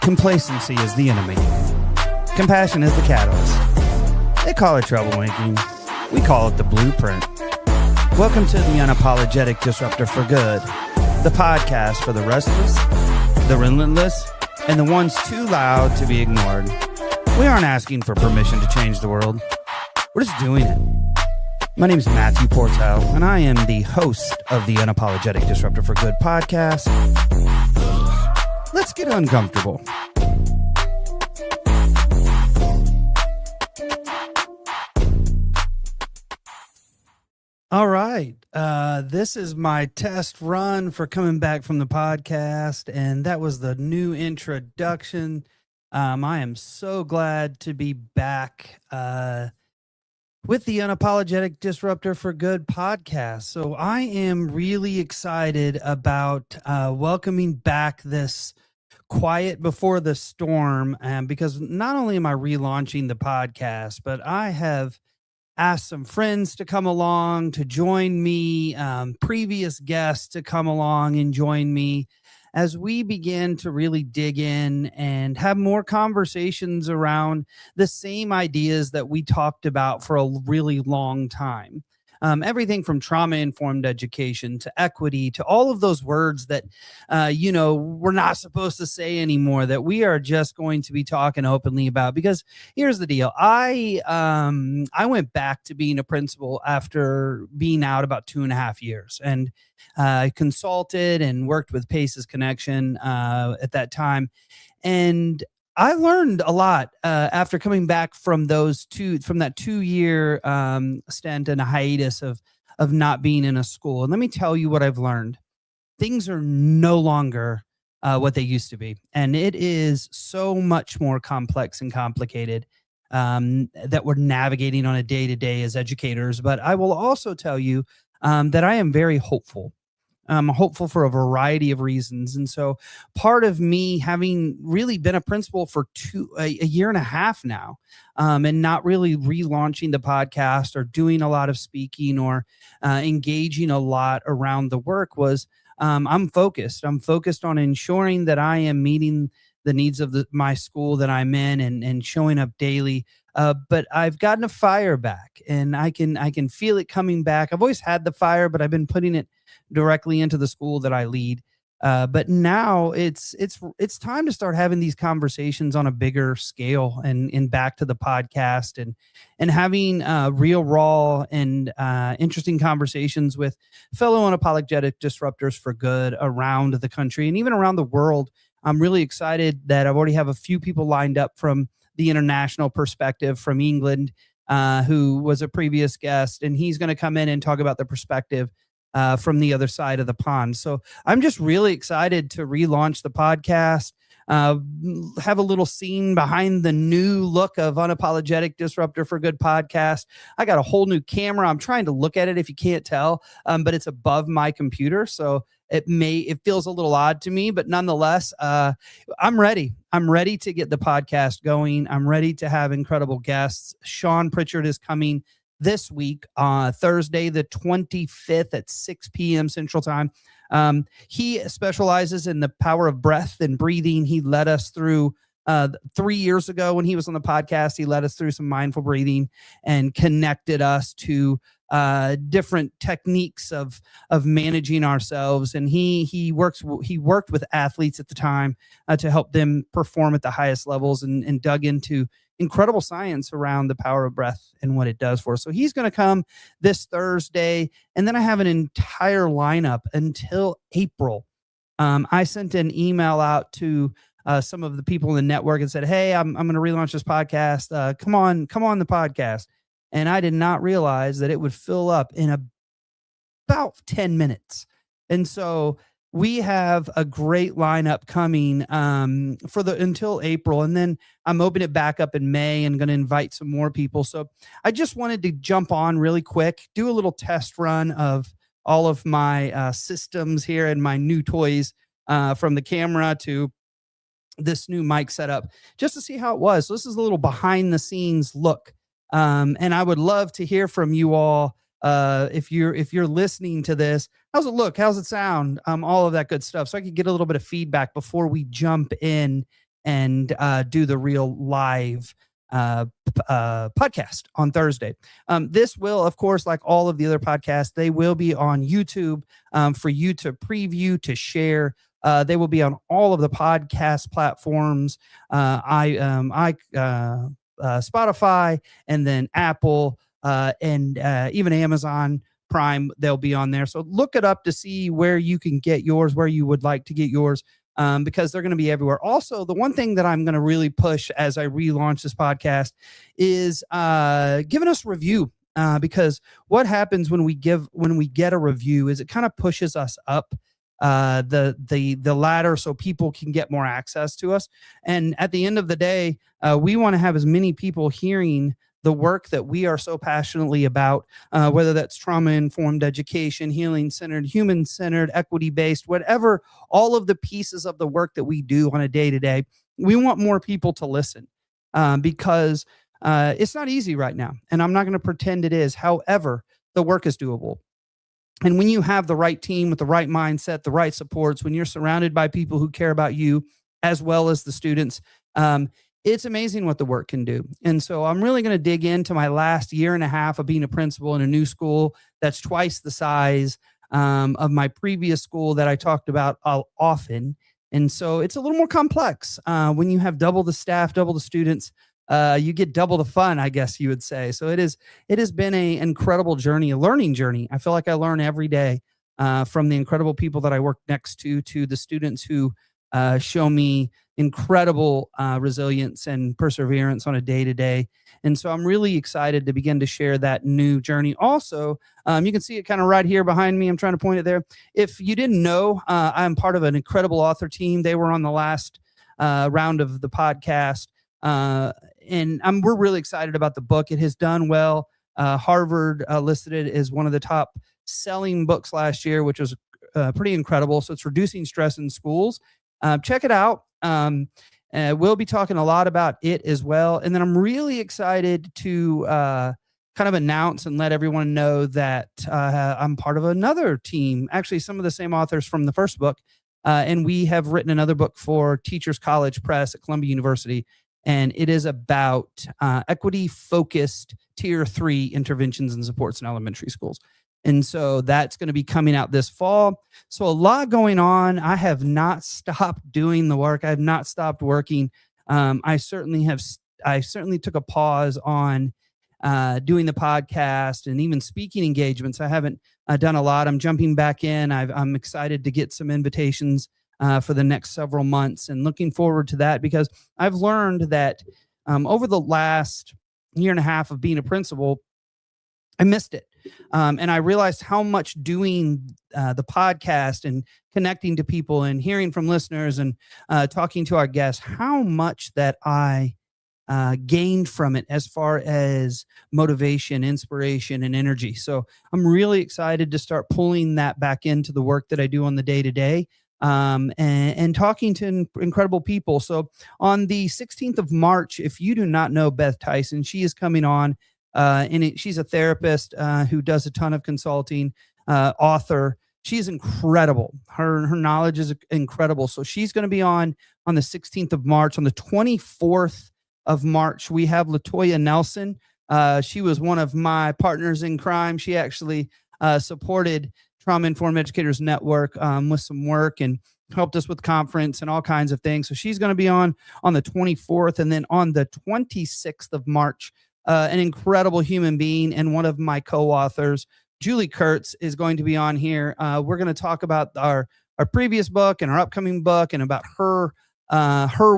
Complacency is the enemy. Compassion is the catalyst. They call it troublemaking. We call it the blueprint. Welcome to the Unapologetic Disruptor for Good, the podcast for the restless, the relentless, and the ones too loud to be ignored. We aren't asking for permission to change the world. We're just doing it. My name is Matthew Portel, and I am the host of the Unapologetic Disruptor for Good podcast. Let's get uncomfortable. All right. This is my test run for coming back from the podcast, and that was the new introduction. I am so glad to be back with the Unapologetic Disruptor for Good podcast. So I am really excited about welcoming back this quiet before the storm, because not only am I relaunching the podcast, but I have asked some friends to come along to join me, previous guests to come along and join me as we begin to really dig in and have more conversations around the same ideas that we talked about for a really long time. Everything from trauma-informed education to equity to all of those words that, we're not supposed to say anymore, that we are just going to be talking openly about. Because here's the deal. I went back to being a principal after being out about 2.5 years, and I consulted and worked with Pace's Connection at that time. And I learned a lot after coming back from that 2-year stint and a hiatus of not being in a school. And let me tell you what I've learned. Things are no longer what they used to be. And it is so much more complex and complicated that we're navigating on a day-to-day as educators. But I will also tell you that I am very hopeful. I'm hopeful for a variety of reasons. And so part of me having really been a principal for a year and a half now, and not really relaunching the podcast or doing a lot of speaking or engaging a lot around the work was I'm focused. I'm focused on ensuring that I am meeting the needs of my school that I'm in and showing up daily. But I've gotten a fire back, and I can feel it coming back. I've always had the fire, but I've been putting it directly into the school that I lead. But now it's time to start having these conversations on a bigger scale and back to the podcast and having real, raw, and interesting conversations with fellow unapologetic disruptors for good around the country and even around the world. I'm really excited that I've already have a few people lined up from the international perspective from England, who was a previous guest, and he's going to come in and talk about the perspective from the other side of the pond. So I'm just really excited to relaunch the podcast, have a little scene behind the new look of Unapologetic Disruptor for Good podcast. I got a whole new camera. I'm trying to look at it if you can't tell, but it's above my computer. So it feels a little odd to me, but nonetheless, I'm ready. I'm ready to get the podcast going. I'm ready to have incredible guests. Sean Pritchard is coming this week, Thursday, the 25th at 6 p.m. Central Time. He specializes in the power of breath and breathing. He led us through 3 years ago when he was on the podcast. He led us through some mindful breathing and connected us to different techniques of managing ourselves. And he worked with athletes at the time to help them perform at the highest levels and dug into incredible science around the power of breath and what it does for us. So he's going to come this Thursday. And then I have an entire lineup until April. I sent an email out to some of the people in the network and said, hey, I'm going to relaunch this podcast. Come on the podcast. And I did not realize that it would fill up in about 10 minutes. And so we have a great lineup coming until April. And then I'm opening it back up in May and going to invite some more people. So I just wanted to jump on really quick, do a little test run of all of my systems here and my new toys, from the camera to this new mic setup, just to see how it was. So this is a little behind the scenes look. And I would love to hear from you all. If you're listening to this, how's it look? How's it sound? All of that good stuff. So I could get a little bit of feedback before we jump in and do the real live podcast on Thursday. This will, of course, like all of the other podcasts, they will be on YouTube for you to preview, to share. They will be on all of the podcast platforms. Spotify, and then Apple, and even Amazon Prime. They'll be on there. So look it up to see where you can get yours, where you would like to get yours. Because they're going to be everywhere. Also, the one thing that I'm going to really push as I relaunch this podcast is giving us a review. Because what happens when we get a review is it kind of pushes us up the ladder so people can get more access to us. And at the end of the day, we want to have as many people hearing the work that we are so passionately about, whether that's trauma-informed education, healing-centered, human-centered, equity-based, whatever, all of the pieces of the work that we do on a day-to-day. We want more people to listen because it's not easy right now, and I'm not going to pretend it is. However, the work is doable. And when you have the right team with the right mindset, the right supports, when you're surrounded by people who care about you as well as the students, it's amazing what the work can do. And so I'm really going to dig into my last year and a half of being a principal in a new school that's twice the size of my previous school that I talked about often. And so it's a little more complex. When you have double the staff, double the students, you get double the fun, I guess you would say. So it has been an incredible journey, a learning journey. I feel like I learn every day from the incredible people that I work next to the students who show me incredible resilience and perseverance on a day-to-day. And so I'm really excited to begin to share that new journey. Also, you can see it kind of right here behind me. I'm trying to point it there. If you didn't know, I'm part of an incredible author team. They were on the last round of the podcast. And we're really excited about the book. It has done well. Harvard listed it as one of the top selling books last year, which was pretty incredible. So it's Reducing Stress in Schools. Check it out. We'll be talking a lot about it as well. And then I'm really excited to kind of announce and let everyone know that I'm part of another team, actually some of the same authors from the first book. And we have written another book for Teachers College Press at Columbia University. And it is about equity-focused Tier 3 interventions and supports in elementary schools. And so that's going to be coming out this fall. So a lot going on. I have not stopped doing the work. I have not stopped working. I certainly took a pause on doing the podcast and even speaking engagements. I haven't done a lot. I'm jumping back in. I'm excited to get some invitations for the next several months and looking forward to that because I've learned that over the last year and a half of being a principal, I missed it. And I realized how much doing the podcast and connecting to people and hearing from listeners and talking to our guests, how much that I gained from it as far as motivation, inspiration, and energy. So I'm really excited to start pulling that back into the work that I do on the day-to-day. And talking to incredible people. So on the 16th of March, if you do not know Beth Tyson, she is coming on, she's a therapist who does a ton of consulting, author. She's incredible. Her knowledge is incredible. So she's going to be on the 16th of March. On the 24th of March, we have Latoya Nelson. She was one of my partners in crime. She actually supported Trauma-Informed Educators Network with some work and helped us with conference and all kinds of things. So she's going to be on the 24th. And then on the 26th of March, an incredible human being and one of my co-authors, Julie Kurtz, is going to be on here. We're going to talk about our previous book and our upcoming book and about her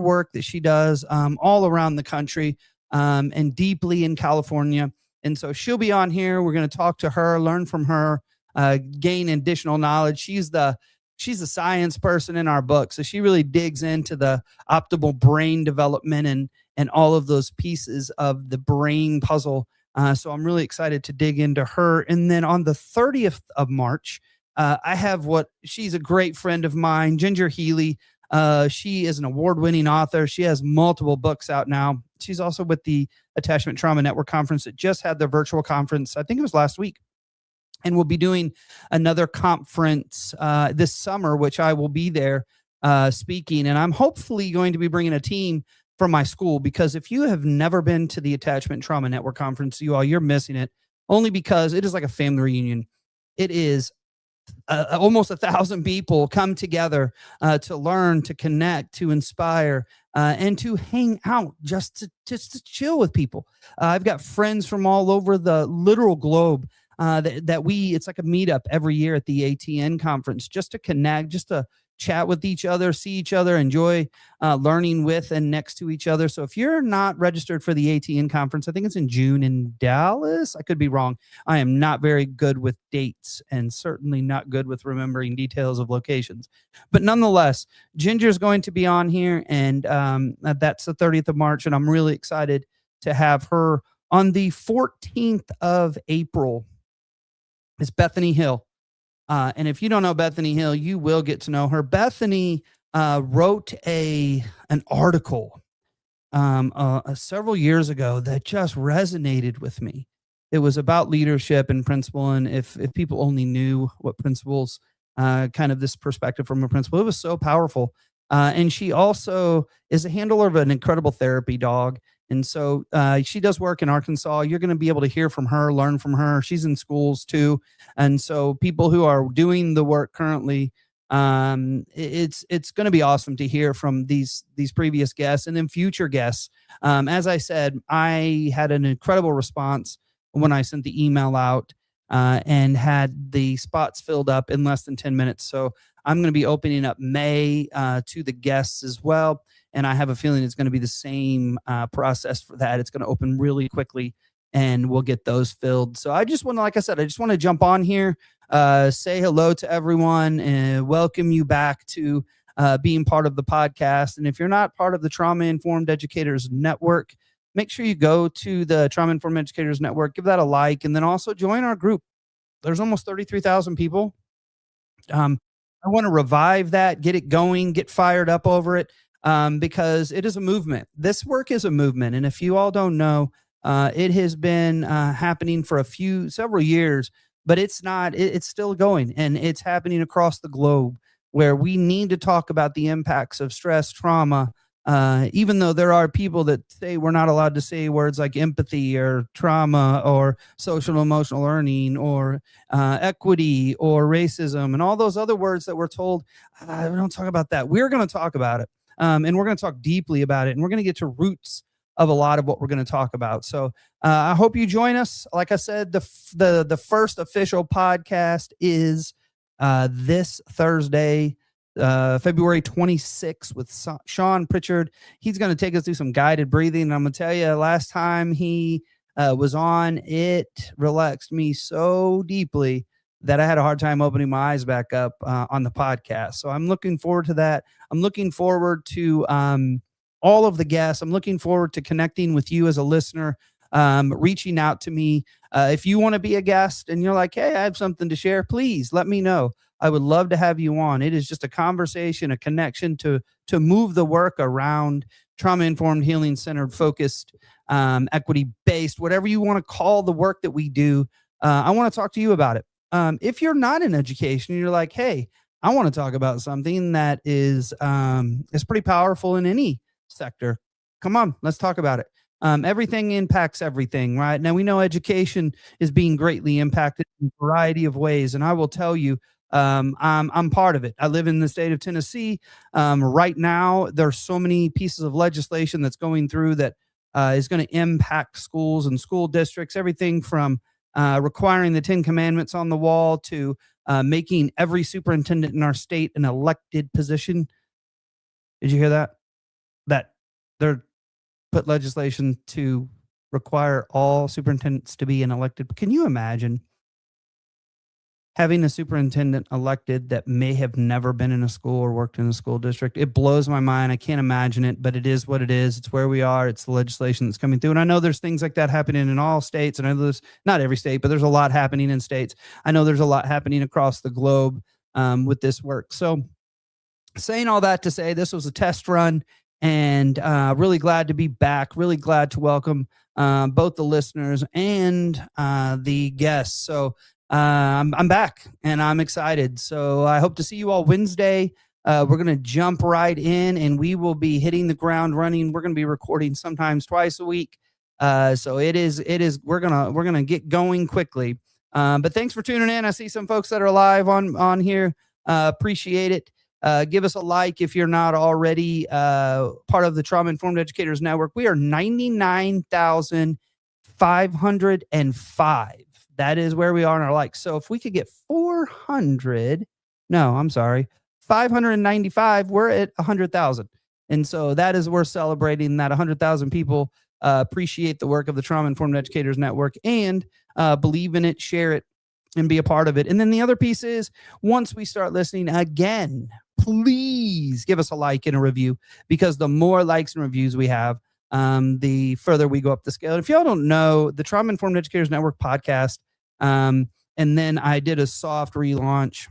work that she does all around the country and deeply in California. And so she'll be on here. We're going to talk to her, learn from her, gain additional knowledge. She's the science person in our book. So she really digs into the optimal brain development and all of those pieces of the brain puzzle. So I'm really excited to dig into her. And then on the 30th of March, she's a great friend of mine, Ginger Healy. She is an award-winning author. She has multiple books out now. She's also with the Attachment Trauma Network Conference that just had their virtual conference. I think it was last week. And we'll be doing another conference this summer, which I will be there speaking, and I'm hopefully going to be bringing a team from my school, because if you have never been to the Attachment Trauma Network conference, you're missing it, only because it is like a family reunion. It is almost 1,000 people come together to learn, to connect, to inspire, and to hang out, just to chill with people. I've got friends from all over the literal globe it's like a meetup every year at the ATN conference, just to connect, just to chat with each other, see each other, enjoy learning with and next to each other. So if you're not registered for the ATN conference, I think it's in June in Dallas. I could be wrong. I am not very good with dates, and certainly not good with remembering details of locations. But nonetheless, Ginger's going to be on here, and that's the 30th of March, and I'm really excited to have her on the 14th of April. It's Bethany Hill. And if you don't know Bethany Hill, you will get to know her. Bethany wrote an article several years ago that just resonated with me. It was about leadership and principle, and if people only knew what principles, kind of this perspective from a principal, it was so powerful. And she also is a handler of an incredible therapy dog. And so she does work in Arkansas. You're going to be able to hear from her, learn from her. She's in schools too. And so people who are doing the work currently, it's going to be awesome to hear from these previous guests and then future guests. As I said, I had an incredible response when I sent the email out and had the spots filled up in less than 10 minutes. So I'm going to be opening up May to the guests as well. And I have a feeling it's going to be the same process for that. It's going to open really quickly, and we'll get those filled. So I just want to, like I said, I just want to jump on here, say hello to everyone, and welcome you back to being part of the podcast. And if you're not part of the Trauma Informed Educators Network, make sure you go to the Trauma Informed Educators Network, give that a like, and then also join our group. There's almost 33,000 people. I want to revive that, get it going, get fired up over it. Because it is a movement. This work is a movement. And if you all don't know, it has been happening for several years, but it's still going, and it's happening across the globe, where we need to talk about the impacts of stress, trauma, even though there are people that say we're not allowed to say words like empathy or trauma or social emotional learning or equity or racism and all those other words that we're told, we don't talk about that. We're going to talk about it. And we're going to talk deeply about it, and we're going to get to roots of a lot of what we're going to talk about. So I hope you join us. Like I said, the first official podcast is this Thursday, February 26th, with Sean Pritchard. He's going to take us through some guided breathing. And I'm going to tell you, last time he was on, it relaxed me so deeply that I had a hard time opening my eyes back up on the podcast. So I'm looking forward to that. I'm looking forward to all of the guests. I'm looking forward to connecting with you as a listener, reaching out to me. If you want to be a guest and you're like, hey, I have something to share, please let me know. I would love to have you on. It is just a conversation, a connection to move the work around trauma-informed, healing-centered, focused, equity-based, whatever you want to call the work that we do. I want to talk to you about it. If you're not in education, you're like, hey, I want to talk about something that is pretty powerful in any sector. Come on, let's talk about it. Everything impacts everything, right? Now we know education is being greatly impacted in a variety of ways, and I will tell you, I'm part of it. I live in the state of Tennessee. Right now, there's so many pieces of legislation that's going through that is going to impact schools and school districts. Everything from requiring the 10 Commandments on the wall to making every superintendent in our state an elected position. Did you hear that? That they're put legislation to require all superintendents to be an elected. Can you imagine having a superintendent elected that may have never been in a school or worked in a school district? It blows my mind. I can't imagine it, but it is what it is. It's where we are. It's the legislation that's coming through. And I know there's things like that happening in all states. And I know there's not every state, but there's a lot happening in states. I know there's a lot happening across the globe with this work. So saying all that to say, this was a test run, and really glad to be back. Really glad to welcome both the listeners and the guests. So I'm back and I'm excited. So I hope to see you all Wednesday we're going to jump right in, and we will be hitting the ground running. We're going to be recording sometimes twice a week. So we're going to get going quickly. But thanks for tuning in. I see some folks that are live on here. Appreciate it. Give us a like if you're not already part of the Trauma Informed Educators Network. We are 99,505. That is where we are in our likes. So if we could get 595, we're at 100,000. And so we're celebrating that 100,000 people appreciate the work of the Trauma Informed Educators Network and believe in it, share it, and be a part of it. And then the other piece is, once we start listening again, please give us a like and a review, because the more likes and reviews we have, the further we go up the scale. And if y'all don't know, the Trauma Informed Educators Network podcast, and then I did a soft relaunch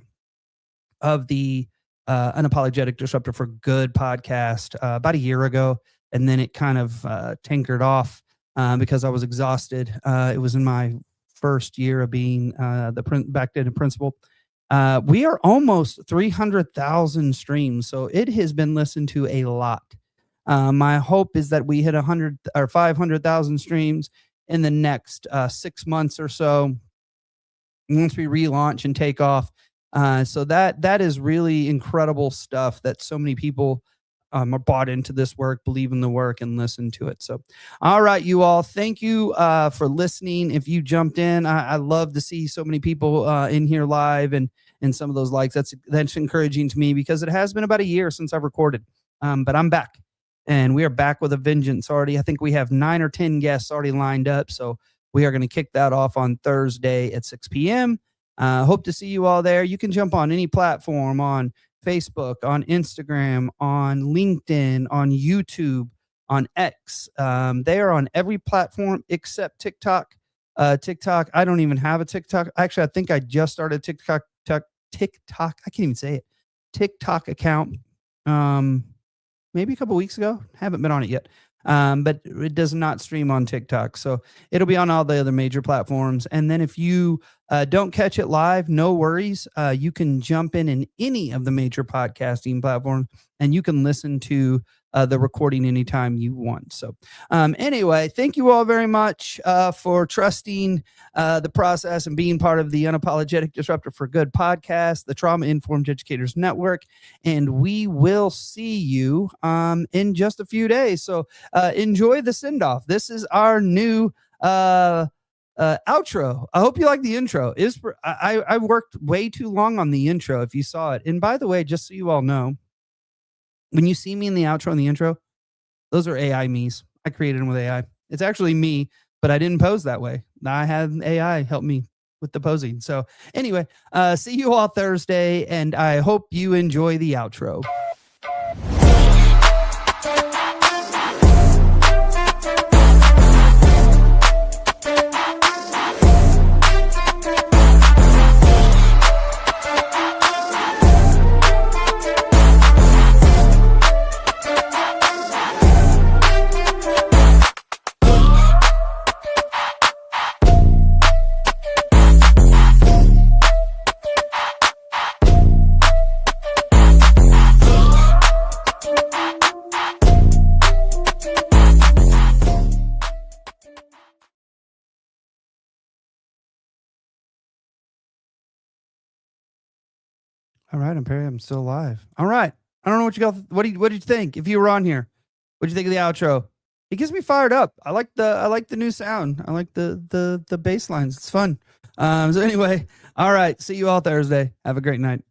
of the Unapologetic Disruptor for Good podcast about a year ago. And then it kind of tinkered off because I was exhausted. It was in my first year of being the back then principal. We are almost 300,000 streams, so it has been listened to a lot. My hope is that we hit 100 or 500,000 streams in the next 6 months or so, once we relaunch and take off. So that is really incredible stuff that so many people are bought into this work, believe in the work, and listen to it. So, all right, you all, thank you for listening. If you jumped in, I love to see so many people in here live and some of those likes. That's encouraging to me, because it has been about a year since I've recorded, but I'm back, and we are back with a vengeance already. I think we have 9 or 10 guests already lined up. So we are going to kick that off on Thursday at 6 p.m. Hope to see you all there. You can jump on any platform, on Facebook, on Instagram, on LinkedIn, on YouTube, on X. They are on every platform except TikTok. TikTok, I don't even have a TikTok. Actually, I think I just started TikTok. I can't even say it. TikTok account. Maybe a couple weeks ago. Haven't been on it yet. But it does not stream on TikTok. So it'll be on all the other major platforms. And then if you don't catch it live, no worries. You can jump in any of the major podcasting platforms, and you can listen to the recording anytime you want. So anyway, thank you all very much for trusting the process and being part of the Unapologetic Disruptor for Good podcast, the Trauma Informed Educators Network. And we will see you in just a few days. So enjoy the send-off. This is our new outro. I hope you like the intro. I worked way too long on the intro, if you saw it. And by the way, just so you all know, when you see me in the outro and the intro, those are AI me's. I created them with AI. It's actually me, but I didn't pose that way. I had AI help me with the posing. So anyway, see you all Thursday, and I hope you enjoy the outro. All right, I'm still alive. All right. I don't know what you got. What did you think? If you were on here, what did you think of the outro? It gets me fired up. I like the new sound. I like the bass lines. It's fun. So anyway, all right. See you all Thursday. Have a great night.